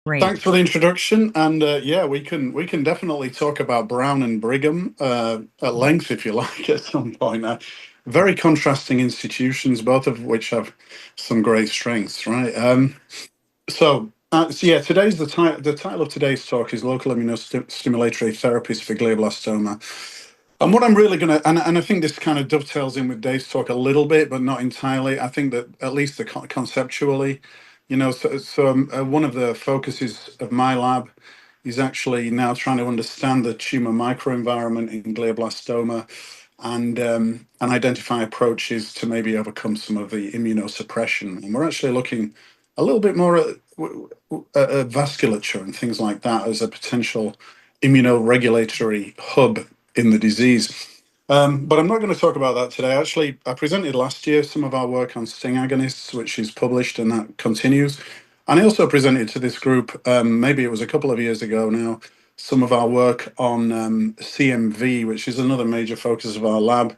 Great. Thanks for the introduction, and yeah, we can definitely talk about Brown and Brigham at length if you like at some point. Very contrasting institutions, both of which have some great strengths, right? So yeah, today's the title of today's talk is local immunostimulatory therapies for glioblastoma. And what I'm really going to, and I think this kind of dovetails in with Dave's talk a little bit, but not entirely. I think that at least conceptually, one of the focuses of my lab is actually now trying to understand the tumor microenvironment in glioblastoma and identify approaches to maybe overcome some of the immunosuppression. And we're actually looking a little bit more at vasculature and things like that as a potential immunoregulatory hub in the disease. But I'm not going to talk about that today. Actually, I presented last year some of our work on STING agonists, which is published and that continues. And I also presented to this group, maybe it was a couple of years ago now, some of our work on CMV, which is another major focus of our lab,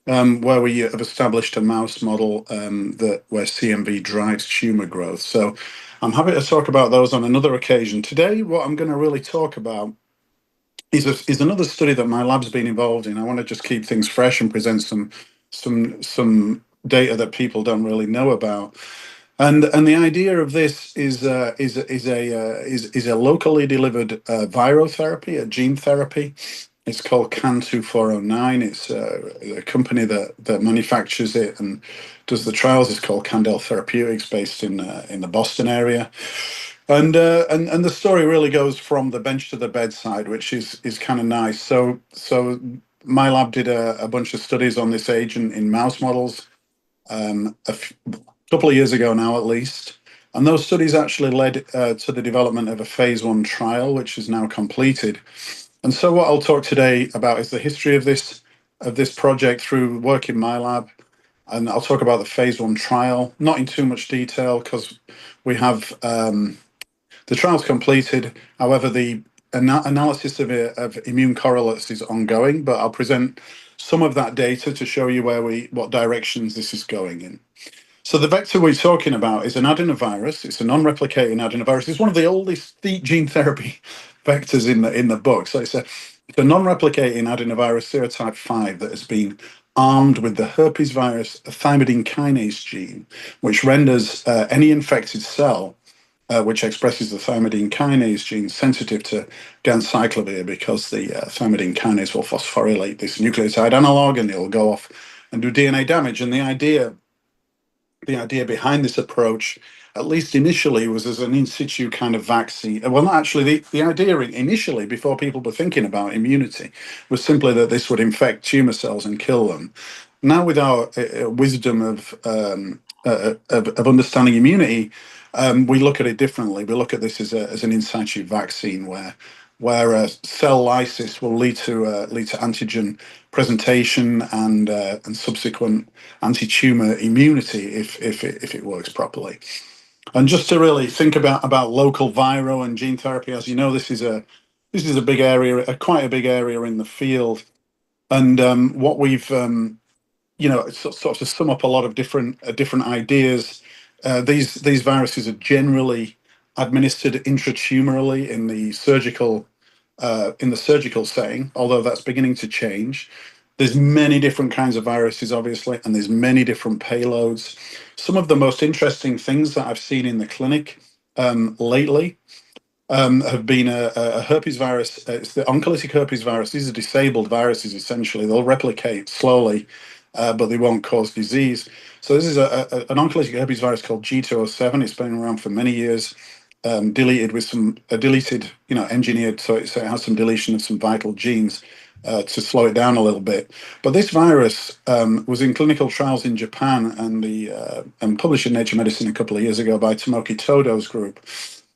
where we have established a mouse model where CMV drives tumor growth. So I'm happy to talk about those on another occasion. Today, what I'm going to really talk about is another study that my lab's been involved in. I want to just keep things fresh and present some data that people don't really know about. And the idea of this is a locally delivered virotherapy, a gene therapy. It's called CAN2409. It's a company that manufactures it and does the trials. It's called Candel Therapeutics, based in the Boston area. And the story really goes from the bench to the bedside, which is kind of nice. So my lab did a bunch of studies on this agent in mouse models a couple of years ago now, at least. And those studies actually led to the development of a phase 1 trial, which is now completed. And so what I'll talk today about is the history of this project through work in my lab. And I'll talk about the phase 1 trial, not in too much detail because we have the trial's completed. However, the analysis of immune correlates is ongoing, but I'll present some of that data to show you what directions this is going in. So the vector we're talking about is an adenovirus. It's a non-replicating adenovirus. It's one of the oldest gene therapy vectors in the book. So it's a non-replicating adenovirus serotype 5 that has been armed with the herpes virus thymidine kinase gene, which renders any infected cell which expresses the thymidine kinase gene sensitive to ganciclovir, because the thymidine kinase will phosphorylate this nucleotide analog and it'll go off and do DNA damage. And the idea behind this approach, at least initially, was as an in situ kind of vaccine. Well, not actually. The idea initially, before people were thinking about immunity, was simply that this would infect tumor cells and kill them. Now, with our wisdom of understanding immunity, we look at it differently. We look at this as an in situ vaccine, where cell lysis will lead to antigen presentation and subsequent anti-tumor immunity if it works properly. And just to really think about local viro and gene therapy, as you know, this is a big area, quite a big area in the field. And what we've sort of sum up a lot of different ideas. These viruses are generally administered intratumorally in the surgical setting, although that's beginning to change. There's many different kinds of viruses, obviously, and there's many different payloads. Some of the most interesting things that I've seen in the clinic lately have been a herpes virus. It's the oncolytic herpes virus. These are disabled viruses, essentially. They'll replicate slowly, but they won't cause disease. So this is an oncolytic herpes virus called G207. It's been around for many years, deleted, engineered, so it has some deletion of some vital genes to slow it down a little bit. But this virus was in clinical trials in Japan and published in Nature Medicine a couple of years ago by Tomoki Todo's group.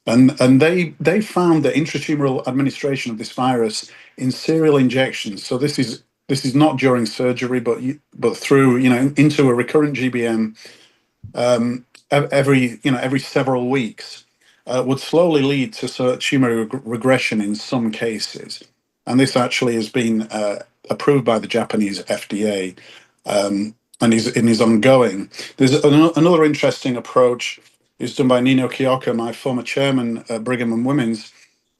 And they found that intratumoral administration of this virus in serial injections. So this is not during surgery, but through into a recurrent GBM every several weeks would slowly lead to tumor regression in some cases. And this actually has been approved by the Japanese FDA and is ongoing. There's another interesting approach It's done by Nino Kioka, my former chairman at Brigham and Women's.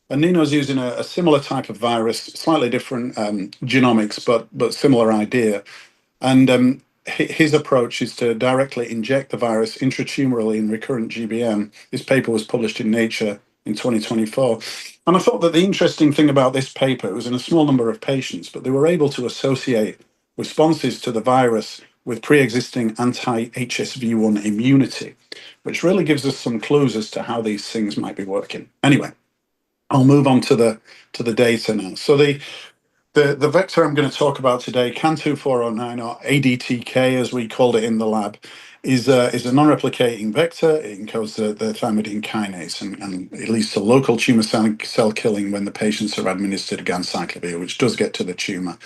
And Nino's using a similar type of virus, slightly different genomics, but similar idea. And his approach is to directly inject the virus intratumorally in recurrent GBM. This paper was published in Nature in 2024. And I thought that the interesting thing about this paper, it was in a small number of patients, but they were able to associate responses to the virus with pre-existing anti-HSV1 immunity, which really gives us some clues as to how these things might be working. Anyway, I'll move on to the data now. So the vector I'm going to talk about today, CAN2409, or ADTK as we called it in the lab, is a non-replicating vector. It encodes the thymidine kinase, and it leads to local tumor cell killing when the patients are administered ganciclovir, which does get to the tumor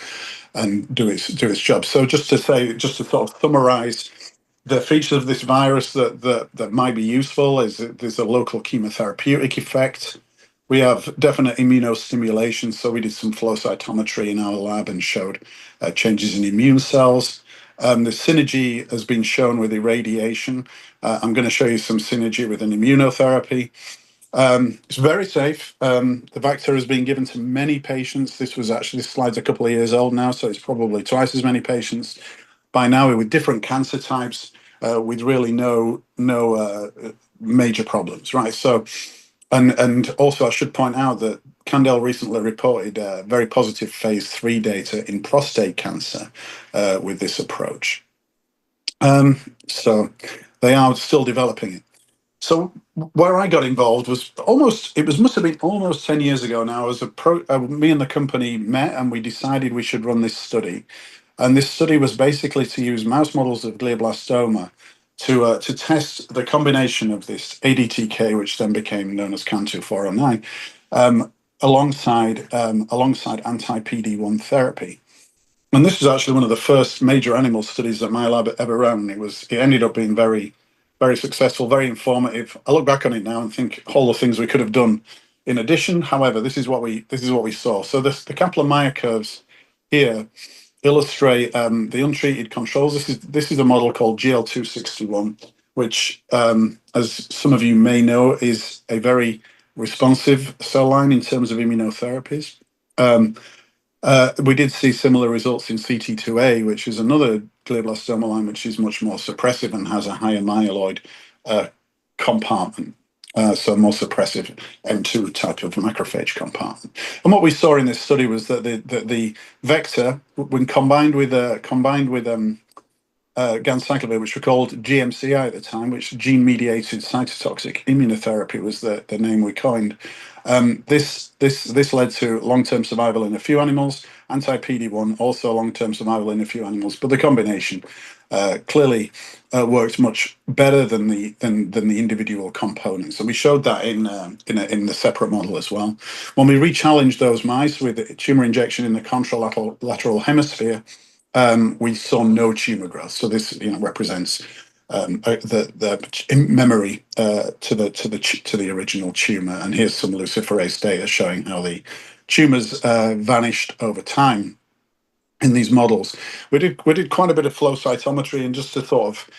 and do its job. So just to sort of summarize the features of this virus that might be useful is that there's a local chemotherapeutic effect. We have definite immunostimulation, so we did some flow cytometry in our lab and showed changes in immune cells. The synergy has been shown with irradiation. I'm going to show you some synergy with an immunotherapy. It's very safe. The vector has been given to many patients. This slide's a couple of years old now, so it's probably twice as many patients by now with different cancer types, with really no major problems, right? So, and also I should point out that Candel recently reported very positive phase 3 data in prostate cancer with this approach. So they are still developing it. So where I got involved was must have been almost 10 years ago now. Me and the company met and we decided we should run this study. And this study was basically to use mouse models of glioblastoma to test the combination of this ADTK, which then became known as CAN2409, alongside anti-PD-1 therapy. And this was actually one of the first major animal studies that my lab ever ran. It ended up being very, very successful, very informative. I look back on it now and think all the things we could have done in addition. However, this is what we saw. So the Kaplan-Meier curves here illustrate the untreated controls. This is a model called GL261, which, as some of you may know, is a very responsive cell line in terms of immunotherapies. We did see similar results in CT2A, which is another glioblastoma line, which is much more suppressive and has a higher myeloid compartment. So more suppressive M2 type of macrophage compartment. And what we saw in this study was that the vector, when combined with ganciclovir, which we called GMCI at the time, which gene-mediated cytotoxic immunotherapy was the name we coined. This led to long-term survival in a few animals, anti-PD-1, also long-term survival in a few animals, but the combination clearly worked much better than the individual components, and we showed that in the separate model as well. When we re-challenged those mice with tumor injection in the contralateral hemisphere, we saw no tumor growth. So this represents the memory to the original tumor. And here's some luciferase data showing how the tumors vanished over time in these models. We did quite a bit of flow cytometry, and just to sort of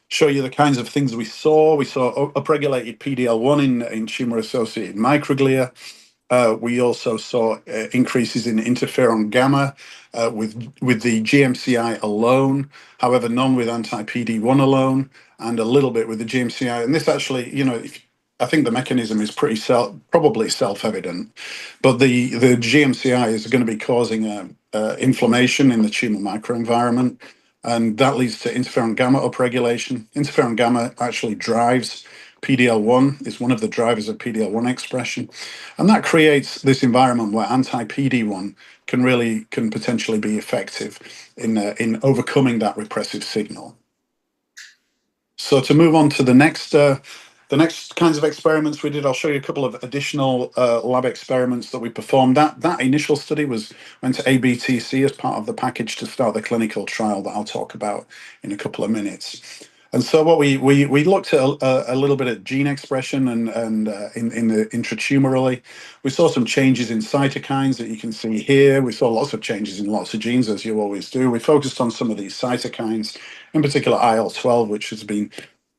show you the kinds of things we saw upregulated PDL1 in tumor-associated microglia. We also saw increases in interferon gamma with the GMCI alone, however, none with anti-PD-1 alone, and a little bit with the GMCI. And this actually, I think the mechanism is probably self-evident, but the GMCI is going to be causing inflammation in the tumor microenvironment, and that leads to interferon gamma upregulation. Interferon gamma actually drives PDL1, is one of the drivers of PDL1 expression, and that creates this environment where anti-PD-1 can potentially be effective in overcoming that repressive signal. So to move on to the next kinds of experiments we did, I'll show you a couple of additional lab experiments that we performed. That initial study went to ABTC as part of the package to start the clinical trial that I'll talk about in a couple of minutes. And so what we looked at a little bit at gene expression and in the intratumorally. We saw some changes in cytokines that you can see here. We saw lots of changes in lots of genes, as you always do. We focused on some of these cytokines, in particular IL-12, which has been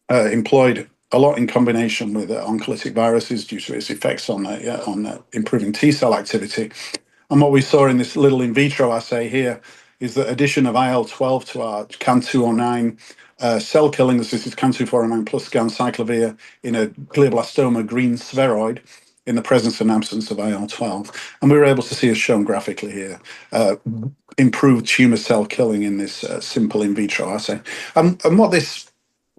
employed a lot in combination with oncolytic viruses due to its effects on improving T cell activity. And what we saw in this little in vitro assay here is the addition of IL-12 to our CAN209 cell killing. This is CAN2409 plus ganciclovir in a glioblastoma green spheroid in the presence and absence of IL-12. And we were able to see, as shown graphically here, improved tumor cell killing in this simple in vitro assay. And what this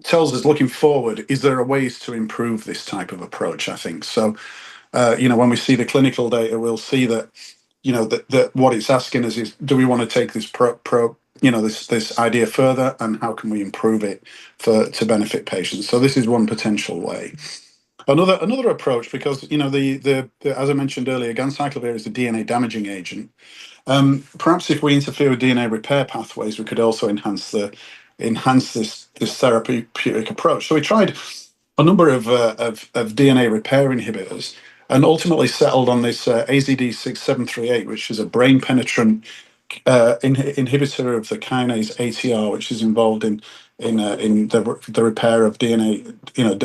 tells us looking forward is there are ways to improve this type of approach, I think. So, when we see the clinical data, we'll see that, that what it's asking us is, do we want to take this this idea further, and how can we improve it to benefit patients? So this is one potential way. Another approach, because the as I mentioned earlier, ganciclovir is a DNA damaging agent. Perhaps if we interfere with DNA repair pathways, we could also enhance this therapeutic approach. So we tried a number of DNA repair inhibitors, and ultimately settled on this AZD6738, which is a brain penetrant inhibitor of the kinase ATR, which is involved in the repair of DNA,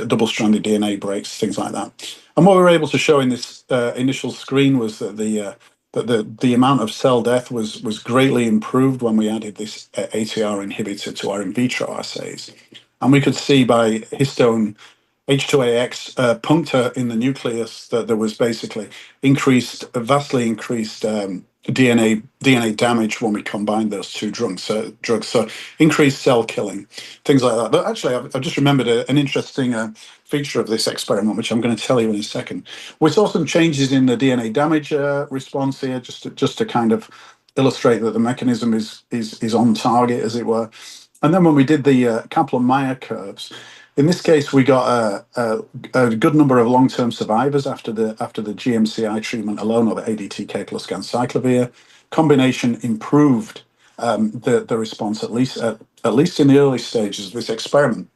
double-stranded DNA breaks, things like that. And what we were able to show in this initial screen was that the amount of cell death was greatly improved when we added this ATR inhibitor to our in vitro assays. And we could see by histone H2AX puncture in the nucleus that there was basically vastly increased DNA damage when we combined those two drugs. So increased cell killing, things like that. But actually, I've just remembered an interesting feature of this experiment, which I'm going to tell you in a second. We saw some changes in the DNA damage response here, just to kind of illustrate that the mechanism is on target, as it were. And then when we did the Kaplan-Meier curves, in this case, we got a good number of long-term survivors after the GMCI treatment alone, or the ADTK plus ganciclovir. Combination improved the response, at least in the early stages of this experiment.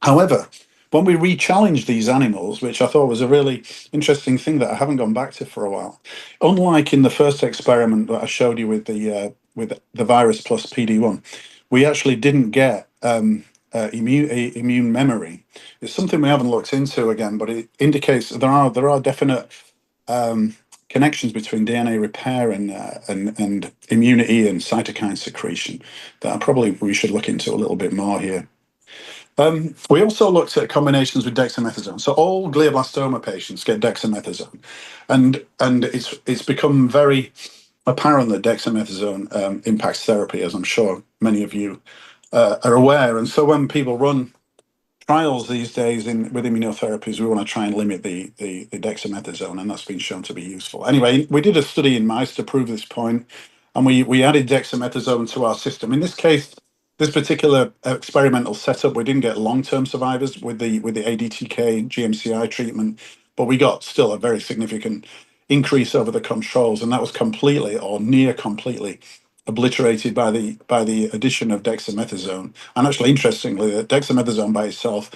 However, when we re-challenged these animals, which I thought was a really interesting thing that I haven't gone back to for a while, unlike in the first experiment that I showed you with the virus plus PD-1, we actually didn't get immune memory. It's something we haven't looked into again, but it indicates there are definite connections between DNA repair and immunity and cytokine secretion that we should look into a little bit more here. We also looked at combinations with dexamethasone. So all glioblastoma patients get dexamethasone, and it's become very apparent that dexamethasone impacts therapy, as I'm sure many of you are aware. And so when people run trials these days with immunotherapies, we want to try and limit the dexamethasone, and that's been shown to be useful. Anyway, we did a study in mice to prove this point, and we added dexamethasone to our system. In this case, this particular experimental setup, we didn't get long-term survivors with the ADTK GMCI treatment, but we got still a very significant increase over the controls, and that was completely or near completely obliterated by the addition of dexamethasone. And actually, interestingly, that dexamethasone by itself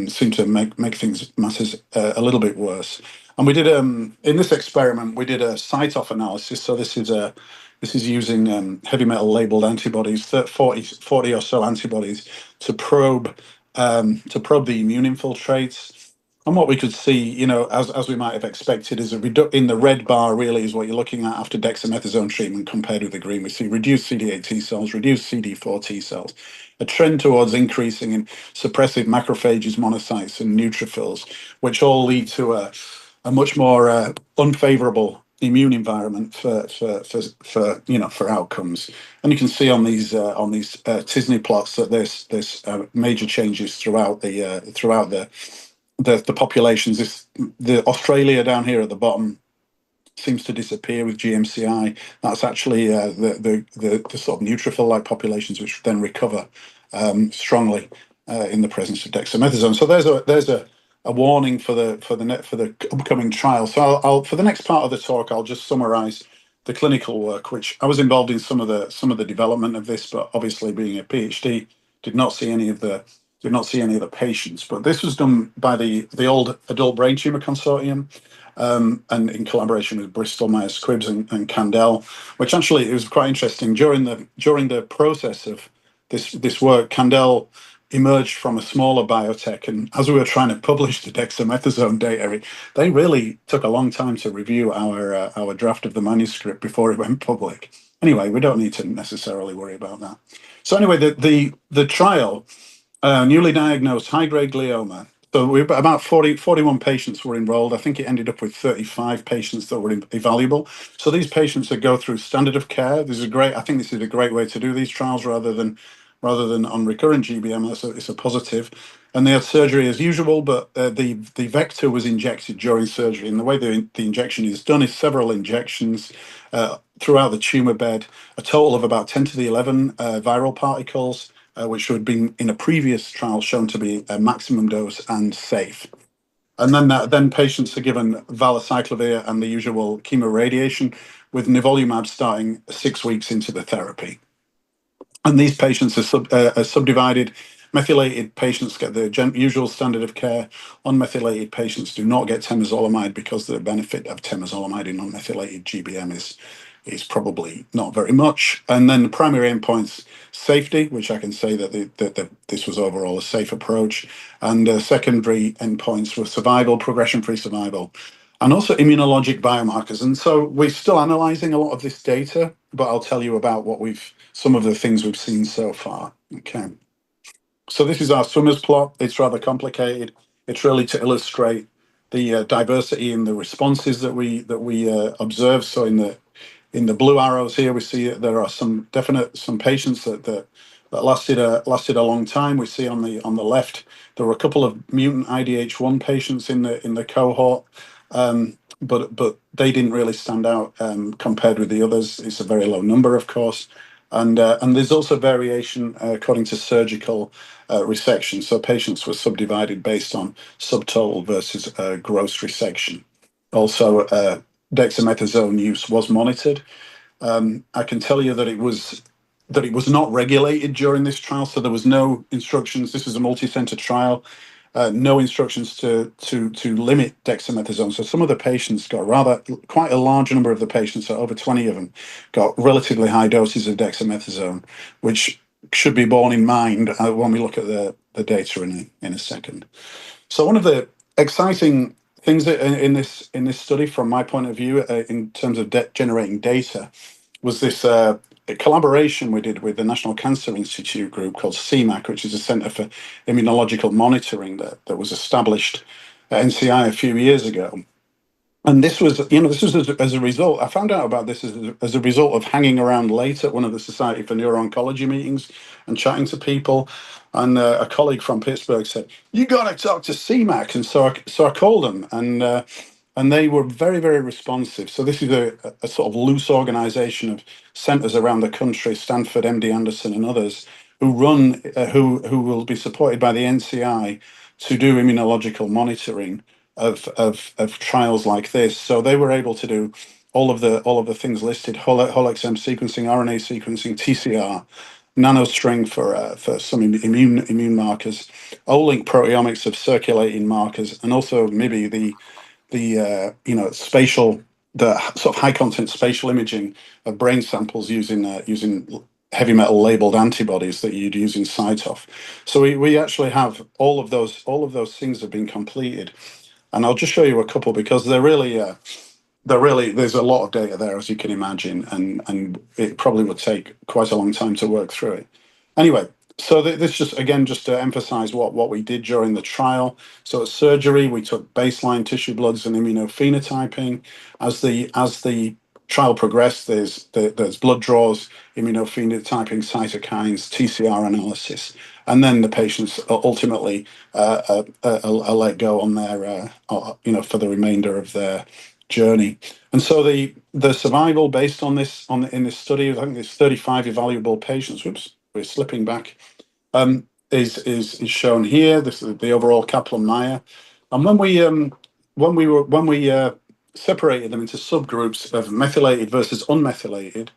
seemed to make matters a little bit worse. And we did in this experiment, we did a site-off analysis. So this is using heavy metal labeled antibodies, 40 or so antibodies to probe the immune infiltrates. And what we could see, as we might have expected, is in the red bar really is what you're looking at after dexamethasone treatment compared with the green. We see reduced CD8 T cells, reduced CD4 T cells, a trend towards increasing in suppressive macrophages, monocytes, and neutrophils, which all lead to a much more unfavorable immune environment for outcomes. And you can see on these Tisney plots that there's major changes throughout the populations. The Australia down here at the bottom seems to disappear with GMCI. That's actually the sort of neutrophil-like populations, which then recover strongly in the presence of dexamethasone. So there's a warning for the upcoming trial. So I'll for the next part of the talk, I'll just summarise the clinical work, which I was involved in some of the development of this, but obviously being a PhD, did not see any of the patients. But this was done by the old Adult Brain Tumor Consortium, and in collaboration with Bristol Myers Squibb and Candel, which actually it was quite interesting during the process of this work. Candel emerged from a smaller biotech. And as we were trying to publish the dexamethasone data, they really took a long time to review our draft of the manuscript before it went public. Anyway, we don't need to necessarily worry about that. So anyway, the trial, newly diagnosed high-grade glioma. So we about 41 patients were enrolled. I think it ended up with 35 patients that were evaluable. So these patients that go through standard of care. I think this is a great way to do these trials rather than on recurrent GBM. It's a positive. And they had surgery as usual, but the vector was injected during surgery. And the way the injection is done is several injections throughout the tumor bed, a total of about 10 to the 11 viral particles, which had been in a previous trial shown to be a maximum dose and safe. And then patients are given valacyclovir and the usual chemoradiation, with nivolumab starting 6 weeks into the therapy. And these patients are subdivided. Methylated patients get the usual standard of care. Unmethylated patients do not get temozolomide because the benefit of temozolomide in unmethylated GBM is probably not very much. And then the primary endpoints, safety, which I can say that this was overall a safe approach. And secondary endpoints were survival, progression-free survival, and also immunologic biomarkers. And so we're still analyzing a lot of this data, but I'll tell you about some of the things we've seen so far. Okay. So this is our swimmers plot. It's rather complicated. It's really to illustrate the diversity in the responses that we observe. So in the blue arrows here, we see that there are some patients that lasted a long time. We see on the left there were a couple of mutant IDH1 patients in the cohort, but they didn't really stand out compared with the others. It's a very low number, of course, and there's also variation according to surgical resection. So patients were subdivided based on subtotal versus gross resection. Also, dexamethasone use was monitored. I can tell you that it was not regulated during this trial, so there was no instructions. This is a multi-center trial. No instructions to limit dexamethasone. So some of the patients got quite a large number of the patients, so over 20 of them, got relatively high doses of dexamethasone, which should be borne in mind when we look at the data in a second. So one of the exciting things in this study, from my point of view, in terms of generating data, was this collaboration we did with the National Cancer Institute group called CMAC, which is a Centre for Immunological Monitoring that was established at NCI a few years ago. And this was as a result. I found out about this as a result of hanging around late at one of the Society for Neuro-Oncology meetings and chatting to people. And a colleague from Pittsburgh said, "You got to talk to CMAC." And so I called them, and they were very, very responsive. So this is a sort of loose organization of centers around the country, Stanford, MD Anderson, and others, who will be supported by the NCI to do immunological monitoring of trials like this. So they were able to do all of the things listed: whole exome sequencing, RNA sequencing, TCR, nanostring for some immune markers, Olink proteomics of circulating markers, and also maybe the the sort of high content spatial imaging of brain samples using heavy metal labeled antibodies that you'd use in CyTOF. So we actually have all of those things have been completed, and I'll just show you a couple because they're really there's a lot of data there, as you can imagine, and it probably would take quite a long time to work through it. Anyway, so this just to emphasize what we did during the trial. So at surgery, we took baseline tissue bloods and immunophenotyping. As the trial progressed, there's blood draws, immunophenotyping, cytokines, TCR analysis, and then the patients ultimately are let go on their for the remainder of their journey. And so the survival based on this in this study, I think there's 35 evaluable patients. Whoops, we're slipping back. Is shown here. This is the overall Kaplan-Meier, and when we separated them into subgroups of methylated versus unmethylated,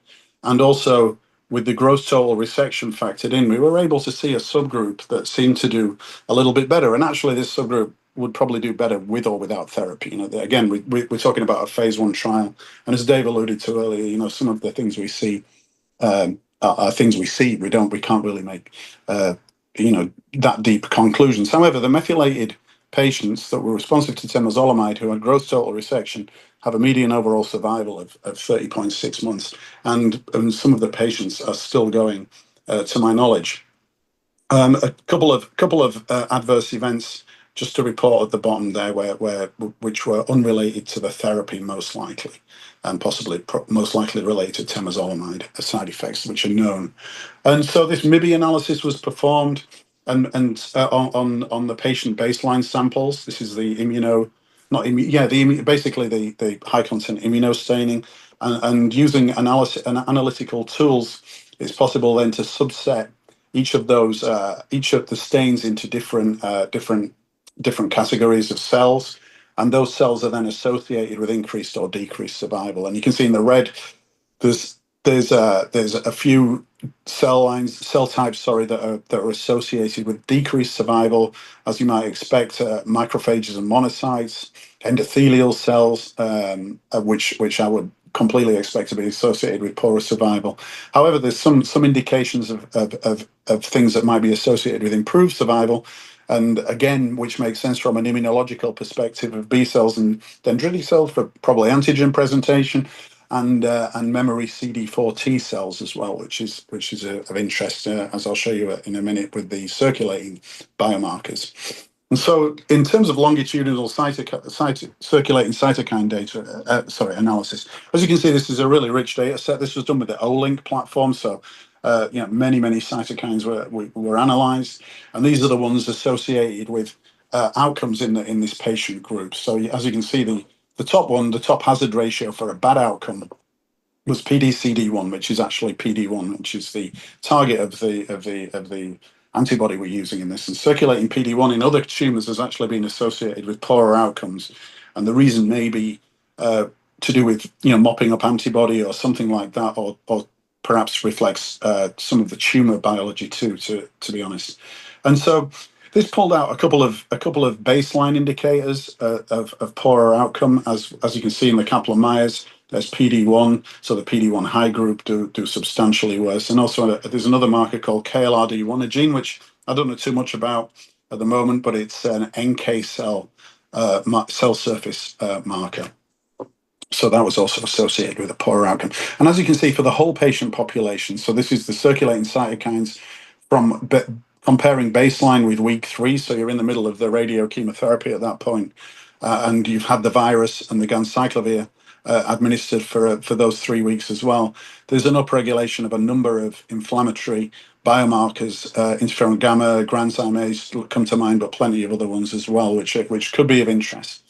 and also with the gross total resection factored in, we were able to see a subgroup that seemed to do a little bit better. And actually, this subgroup would probably do better with or without therapy. Again, we're talking about a phase 1 trial, and as Dave alluded to earlier, some of the things we see are things we see. We can't really make that deep conclusions. However, the methylated patients that were responsive to temozolomide who had gross total resection have a median overall survival of 30.6 months, and some of the patients are still going, to my knowledge. A couple of adverse events just to report at the bottom there, which were unrelated to the therapy most likely, and possibly most likely related to temozolomide side effects which are known. And so this MIBI analysis was performed, and on the patient baseline samples. This is the basically the high content immunostaining, and using analytical tools, it's possible then to subset each of the stains into different categories of cells, and those cells are then associated with increased or decreased survival. And you can see in the red, there's a few cell types, that are associated with decreased survival, as you might expect: macrophages and monocytes, endothelial cells, which I would completely expect to be associated with poorer survival. However, there's some indications of things that might be associated with improved survival, and again, which makes sense from an immunological perspective of B cells and dendritic cells for probably antigen presentation, and memory CD4 T cells as well, which is of interest, as I'll show you in a minute with the circulating biomarkers. And so, in terms of longitudinal circulating cytokine data, analysis, as you can see, this is a really rich data set. This was done with the Olink platform, so many cytokines were analysed, and these are the ones associated with outcomes in this patient group. So, as you can see, the top hazard ratio for a bad outcome was PDCD1, which is actually PD1, which is the target of the antibody we're using in this. And circulating PD1 in other tumours has actually been associated with poorer outcomes, and the reason may be to do with mopping up antibody or something like that, or perhaps reflects some of the tumour biology too, to be honest. And so this pulled out a couple of baseline indicators of poorer outcome, as you can see in the Kaplan-Meiers. There's PD1, so the PD1 high group do substantially worse, and also there's another marker called KLRD1, a gene which I don't know too much about at the moment, but it's an NK cell surface marker. So that was also associated with a poorer outcome. And as you can see, for the whole patient population, so this is the circulating cytokines from comparing baseline with week 3. So you're in the middle of the radiochemotherapy at that point, and you've had the virus and the ganciclovir administered for those 3 weeks as well. There's an upregulation of a number of inflammatory biomarkers, interferon gamma, granzyme come to mind, but plenty of other ones as well, which could be of interest.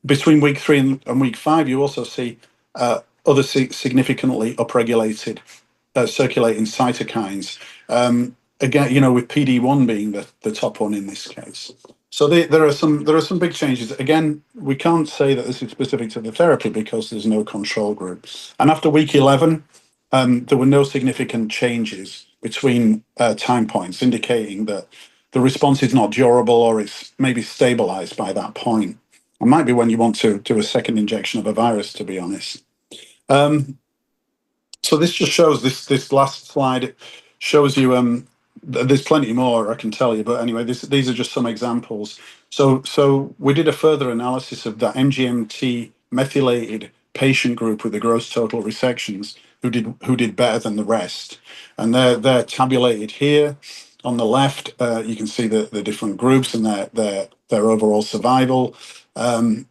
Between week 3 and week 5, you also see other significantly upregulated circulating cytokines. Again, with PD1 being the top one in this case. So there are some big changes. Again, we can't say that this is specific to the therapy because there's no control group. And after week 11, there were no significant changes between time points, indicating that the response is not durable, or it's maybe stabilized by that point. It might be when you want to do a second injection of a virus, to be honest. So this just shows, this last slide shows you, there's plenty more I can tell you, but anyway, these are just some examples. So we did a further analysis of that MGMT methylated patient group with the gross total resections who did better than the rest, and they're tabulated here. On the left, you can see the different groups and their overall survival, and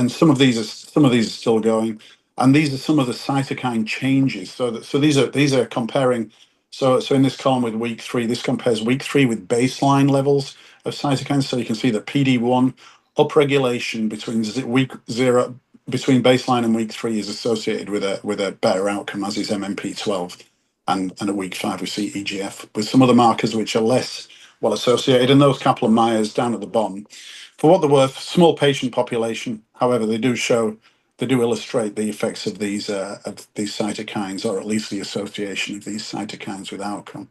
some of these are still going. And these are some of the cytokine changes. So these are comparing. So in this column with week 3, this compares week 3 with baseline levels of cytokines. So you can see that PD1 upregulation between week 0, between baseline and week 3, is associated with a better outcome, as is MMP12. And at week 5, we see EGF with some other markers which are less well associated. And those Kaplan-Meiers down at the bottom, for what they're worth, small patient population. However, they do illustrate the effects of these cytokines, or at least the association of these cytokines with outcome.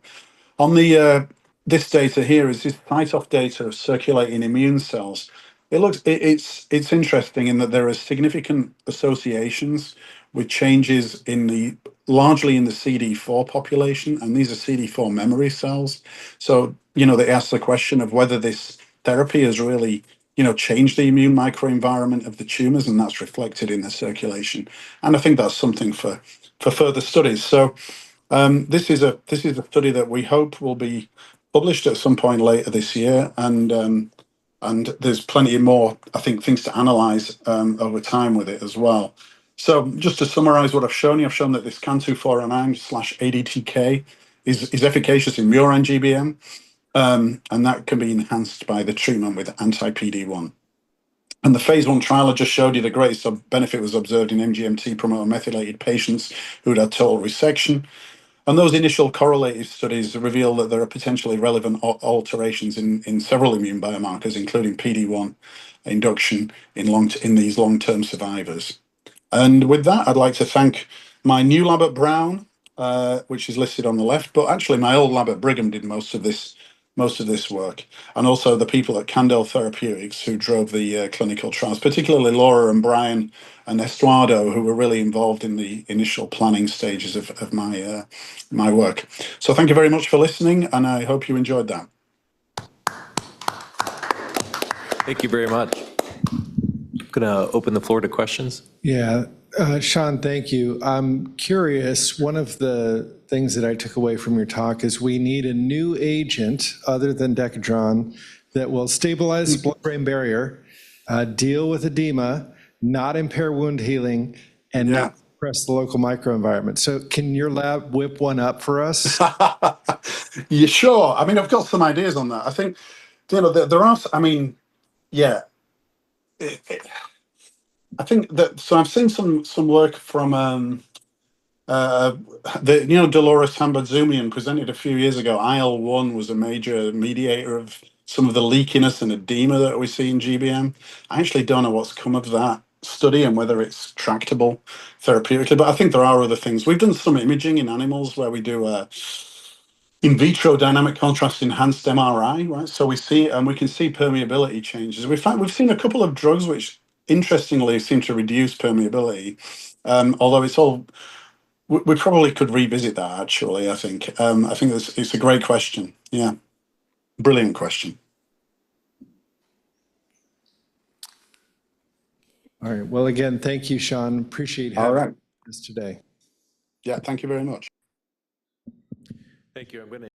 On this data here is this cytoff data of circulating immune cells. It's interesting in that there are significant associations with changes in the largely in the CD4 population, and these are CD4 memory cells. So, they ask the question of whether this therapy has really, changed the immune microenvironment of the tumors, and that's reflected in the circulation. And I think that's something for further studies. So, this is a study that we hope will be published at some point later this year, and there's plenty more, I think, things to analyze over time with it as well. So just to summarize what I've shown you, I've shown that this CAN2409/ADTK is efficacious in murine GBM, and that can be enhanced by the treatment with anti-PD-1. And the phase 1 trial I just showed you, the greatest benefit was observed in MGMT promoter methylated patients who'd had total resection. And those initial correlative studies reveal that there are potentially relevant alterations in several immune biomarkers, including PD-1 induction in these long-term survivors. And with that, I'd like to thank my new lab at Brown, which is listed on the left, but actually my old lab at Brigham did most of this work, and also the people at Candel Therapeutics who drove the clinical trials, particularly Laura and Brian and Estuardo, who were really involved in the initial planning stages of my work. So thank you very much for listening, and I hope you enjoyed that. Thank you very much. I'm going to open the floor to questions. Yeah, Sean, thank you. I'm curious, one of the things that I took away from your talk is we need a new agent other than Decadron that will stabilize the blood-brain barrier, deal with edema, not impair wound healing, and not suppress the local microenvironment. So can your lab whip one up for us? Yeah, sure. I mean, I've got some ideas on that. I think, there are, I mean, yeah. I think that, so I've seen some work from Dolores Hambadzumian presented a few years ago. IL-1 was a major mediator of some of the leakiness and edema that we see in GBM. I actually don't know what's come of that study and whether it's tractable therapeutically, but I think there are other things. We've done some imaging in animals where we do in vitro dynamic contrast enhanced MRI, right? So we can see permeability changes. We've seen a couple of drugs which interestingly seem to reduce permeability, although it's all, we probably could revisit that actually. I think it's a great question. Yeah, brilliant question. All right. Well, again, thank you, Sean. Appreciate having us today. Yeah, thank you very much. Thank you. I'm going to